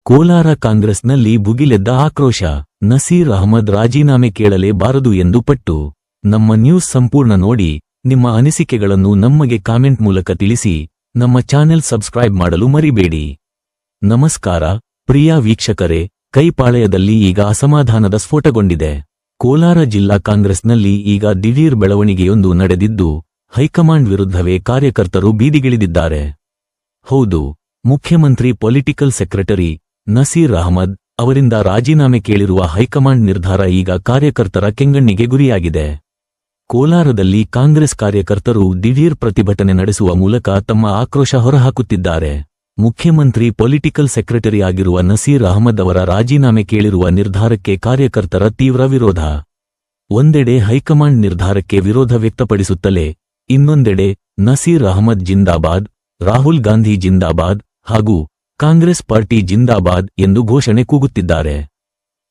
ಕೋಲಾರ ಕಾಂಗ್ರೆಸ್ನಲ್ಲಿ ಭುಗಿಲೆದ್ದ ಆಕ್ರೋಶ. ನಸೀರ್ ಅಹಮದ್ ರಾಜೀನಾಮೆ ಕೇಳಲೇಬಾರದು ಎಂದು ಪಟ್ಟು. ನಮ್ಮ ನ್ಯೂಸ್ ಸಂಪೂರ್ಣ ನೋಡಿ, ನಿಮ್ಮ ಅನಿಸಿಕೆಗಳನ್ನು ನಮಗೆ ಕಾಮೆಂಟ್ ಮೂಲಕ ತಿಳಿಸಿ. ನಮ್ಮ ಚಾನೆಲ್ ಸಬ್ಸ್ಕ್ರೈಬ್ ಮಾಡಲು ಮರಿಬೇಡಿ. ನಮಸ್ಕಾರ ಪ್ರಿಯ ವೀಕ್ಷಕರೇ, ಕೈಪಾಳ್ಯದಲ್ಲಿ ಈಗ ಅಸಮಾಧಾನದ ಸ್ಫೋಟಗೊಂಡಿದೆ. ಕೋಲಾರ ಜಿಲ್ಲಾ ಕಾಂಗ್ರೆಸ್ನಲ್ಲಿ ಈಗ ದಿಢೀರ್ ಬೆಳವಣಿಗೆಯೊಂದು ನಡೆದಿದ್ದು, ಹೈಕಮಾಂಡ್ ವಿರುದ್ಧವೇ ಕಾರ್ಯಕರ್ತರು ಬೀದಿಗಿಳಿದಿದ್ದಾರೆ. ಹೌದು, ಮುಖ್ಯಮಂತ್ರಿ ಪೊಲಿಟಿಕಲ್ ಸೆಕ್ರೆಟರಿ ನಸೀರ್ ಅಹಮದ್ ಅವರಿಂದ ರಾಜೀನಾಮೆ ಕೇಳಿರುವ ಹೈಕಮಾಂಡ್ ನಿರ್ಧಾರ ಈಗ ಕಾರ್ಯಕರ್ತರ ಕೆಂಗಣ್ಣಿಗೆ ಗುರಿಯಾಗಿದೆ. ಕೋಲಾರದಲ್ಲಿ ಕಾಂಗ್ರೆಸ್ ಕಾರ್ಯಕರ್ತರು ದಿಢೀರ್ ಪ್ರತಿಭಟನೆ ನಡೆಸುವ ಮೂಲಕ ತಮ್ಮ ಆಕ್ರೋಶ ಹೊರಹಾಕುತ್ತಿದ್ದಾರೆ. ಮುಖ್ಯಮಂತ್ರಿ ಪೊಲಿಟಿಕಲ್ ಸೆಕ್ರೆಟರಿ ಆಗಿರುವ ನಸೀರ್ ಅಹಮದ್ ಅವರ ರಾಜೀನಾಮೆ ಕೇಳಿರುವ ನಿರ್ಧಾರಕ್ಕೆ ಕಾರ್ಯಕರ್ತರ ತೀವ್ರ ವಿರೋಧ. ಒಂದೆಡೆ ಹೈಕಮಾಂಡ್ ನಿರ್ಧಾರಕ್ಕೆ ವಿರೋಧ ವ್ಯಕ್ತಪಡಿಸುತ್ತಲೇ ಇನ್ನೊಂದೆಡೆ ನಸೀರ್ ಅಹಮದ್ ಜಿಂದಾಬಾದ್, ರಾಹುಲ್ ಗಾಂಧಿ ಜಿಂದಾಬಾದ್ ಹಾಗೂ ಕಾಂಗ್ರೆಸ್ ಪಾರ್ಟಿ ಜಿಂದಾಬಾದ್ ಎಂದು ಘೋಷಣೆ ಕೂಗುತ್ತಿದ್ದಾರೆ.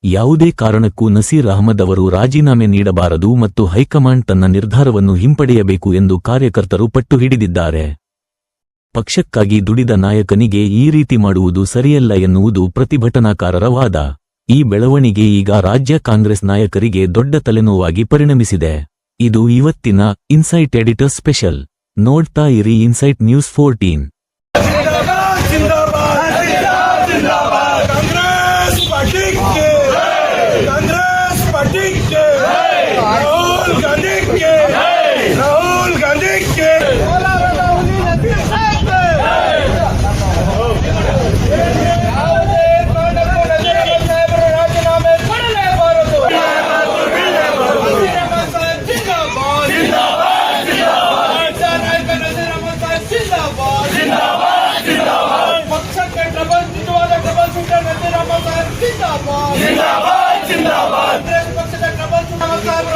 ಯಾವುದೇ ಕಾರಣಕ್ಕೂ ನಸೀರ್ ಅಹಮದ್ ಅವರು ರಾಜೀನಾಮೆ ನೀಡಬಾರದು ಮತ್ತು ಹೈಕಮಾಂಡ್ ತನ್ನ ನಿರ್ಧಾರವನ್ನು ಹಿಂಪಡೆಯಬೇಕು ಎಂದು ಕಾರ್ಯಕರ್ತರು ಪಟ್ಟು ಹಿಡಿದಿದ್ದಾರೆ. ಪಕ್ಷಕ್ಕಾಗಿ ದುಡಿದ ನಾಯಕನಿಗೆ ಈ ರೀತಿ ಮಾಡುವುದು ಸರಿಯಲ್ಲ ಎನ್ನುವುದು ಪ್ರತಿಭಟನಾಕಾರರ ವಾದ. ಈ ಬೆಳವಣಿಗೆ ಈಗ ರಾಜ್ಯ ಕಾಂಗ್ರೆಸ್ ನಾಯಕರಿಗೆ ದೊಡ್ಡ ತಲೆನೋವಾಗಿ ಪರಿಣಮಿಸಿದೆ. ಇದು ಇವತ್ತಿನ ಇನ್ಸೈಟ್ ಎಡಿಟರ್ ಸ್ಪೆಷಲ್. ನೋಡ್ತಾ ಇರಿ ಇನ್ಸೈಟ್ ನ್ಯೂಸ್ 14.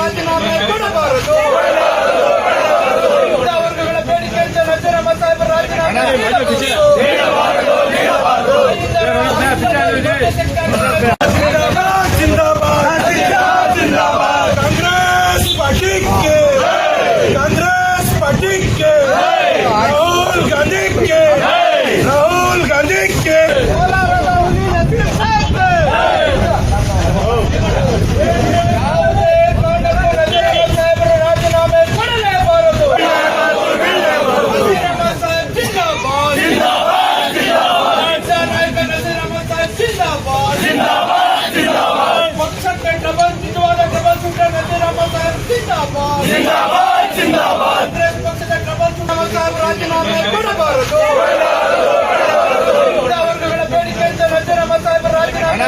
ರಾಜೀನಾಮೆ ಕೊಡಬಾರದು. ವರ್ಗಗಳ ಬೇಡಿಕೆಯಂತೆ ನಜೀರ್ ಅಹಮದ್ ಸಾಹೇಬರ ರಾಜೀನಾಮೆ ಕಾಂಗ್ರೆಸ್ ಪಾರ್ಟಿಗೆ ರಾಹುಲ್ ಗಾಂಧಿಗೆ ರಾಜೀನಾಮೆ ಕೊಡಬಾರದು. ವರ್ಗಗಳ ಬೇಡಿಕೆಯಂತೆ ನಜೀರ್ ಅಹಮದ್ ಸಾಹೇಬರ ರಾಜೀನಾಮೆ